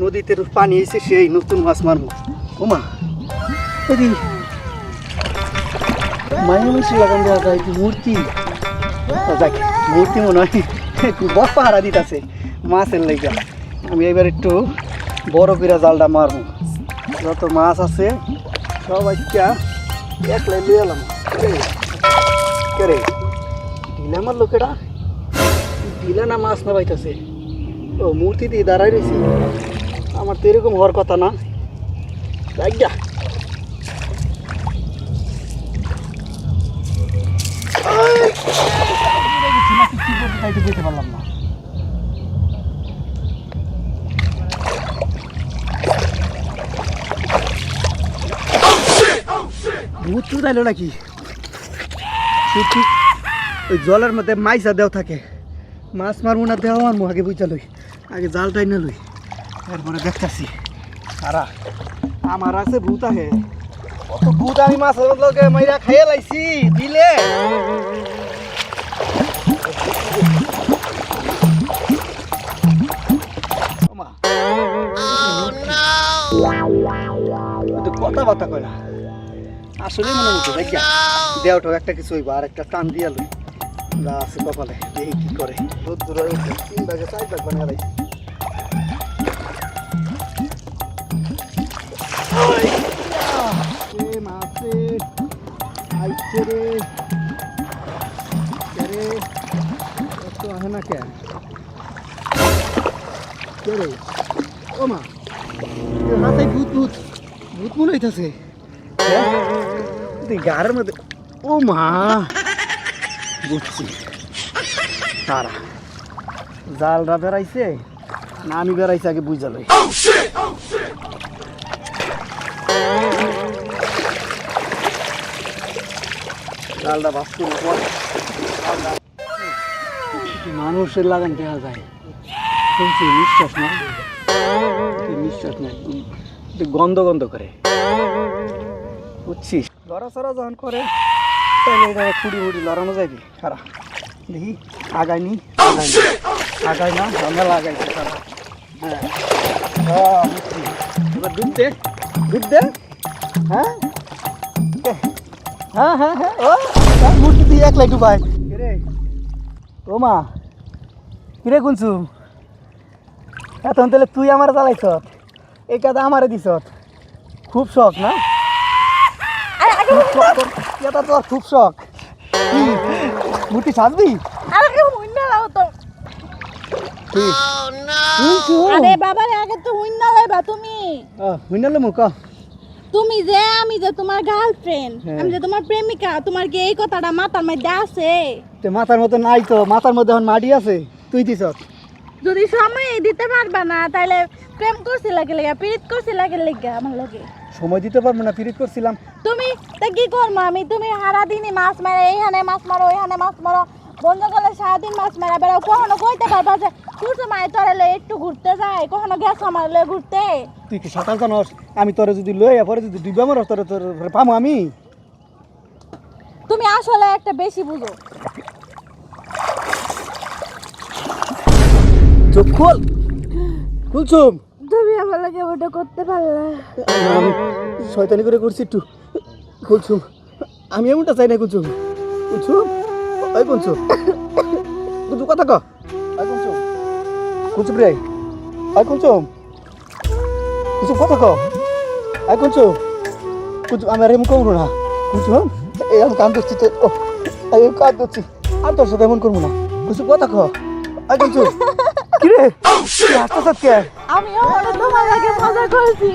নদীতে পানি এসে সেই নতুন মাছ মারবো। ওমা এদি মায়ের মিশে লাগান দেওয়া যায় কি মূর্তি, যাক মূর্তি মনে হয় একটু বড় পাহারা দিতেছে মাছের লেগা। আমি এবার একটু বড় করে জালটা মারবো, যত মাছ আছে সব আজকে একলাই লিয়ে এলাম। কে রে ঢিলা মারলো কেডা? ঢিলা না মাছ না পাইতেছে? ও মূর্তি দিয়ে দাঁড়াই রয়েছে, আমার তো এরকম হওয়ার কথা না। যা যেতে পারলাম না। ভূত টুত আইলো নাকি? ঠিক ওই জলের মধ্যে মাইসা দেওয়া থাকে, মাছ মারবো না দেওয়া মারবো, আগে বুঝা লই, আগে জালটাই না লই, তারপরে দেখতেছি। সারা আমার আছে ভূত আহে, কত ভূত আমি মাছের লগে মাইরা খাইয়ে লাইছি দিলে। কথাবার্তা কয় না আসলে মনে হচ্ছে দেখিয়া দেওয়াটাও একটা কিছু হইবা, আর একটা টান দিয়া লই যা আছে কপালে, দেখি কি করে। দূর 3 ভাগে 4 ভাগ বানিয়ে লাইছি। মাছে আইছে রে, এত আহে না কে রে? ও মা মাথায় ভূত ভূত ভূত মনে হইতেছে গাড়ের মধ্যে। ও মা বুঝছি, তারা জালরা বেড়াইছে না আমি বেড়াইছি আগে বুঝা লই। জালটা বাঁচতে মানুষের লাগান দেখা যায়, নিঃশ্বাস না নিঃশ্বাস নাই, গন্ধ গন্ধ করে বুঝছিস। লড়াচড়া যখন করে তাহলে এটা খুঁড়ি মুড়ি লড়ানো যাবে। সারা দেখি আগায়নি আগায় না আমরা লাগাইছি সারা। হ্যাঁ বুঝছি, এবার ডুব দে হ্যাঁ হ্যাঁ হ্যাঁ হ্যাঁ ও মূর্তি দিয়ে একলাই ডুবাই রে। ও মা কিরে কুলসুম, এখন তাহলে তুই আমার জ্বালাইছ, এই কাদা আমারে দিছ, খুব শখ না? এটা তো খুব শখ। মূর্তি সাজবি? আরে বাবা রে, আগে তো হুইন্না লাইবা তুমি। হুইন্না লমু ক তুমি যে আমি যে তোমার গার্লফ্রেন্ড, আমি যে তোমার প্রেমিকা, তোমার কি এই কথাটা মাথার মধ্যে আছে? তে মাথার মধ্যে নাই তো, মাথার মধ্যে এখন মাটি আছে, তুই দিছ। যদি সময় দিতে পারবা না তাহলে প্রেম করছি লাগে লাগা, প্রীত করছি লাগে লাগা আমার লগে। সময় দিতে পারবো না, প্রীত করছিলাম। তুমি তা কি করবো? আমি তুমি সারাদিনই মাছ মারো, এইখানে মাছ মারো ওইখানে মাছ মারো, বন্ধ করলে সারাদিন মাছ মারা বেড়াও, কখনো কইতে পারবা যে তুই সময় তোরে একটু ঘুরতে যায়, কখনো গ্যাস আমার লয়ে ঘুরতে? তুই কি সাঁতার জানস? আমি তোরে যদি লই পরে যদি ডুবে মারো তোর পামো আমি? তুমি আসলে একটা বেশি বুঝো। চোখ খোল কুলসুম, তুমি আমার লাগে ওটা করতে পারলা? আমি শয়তানি করে করছি একটু কুলসুম, আমি এমনটা চাই না কুলসুম। কুলসুম ওই কুলসুম কুলসুম কথা ক, ওই কুলসুম কুলসুম রে, ওই কুলসুম কুলসুম কথা ক, ওই কুলসুম কুলসুম আমি আর এমন করবো না কুলসুম, এই আমি কান ধরছি, ও এই কান ধরছি, আর তোর সাথে এমন করবো না কুলসুম কথা ক, ওই কুলসুম কিরে হাসতে কে? আমিও তোমার লাগে মজা করছি।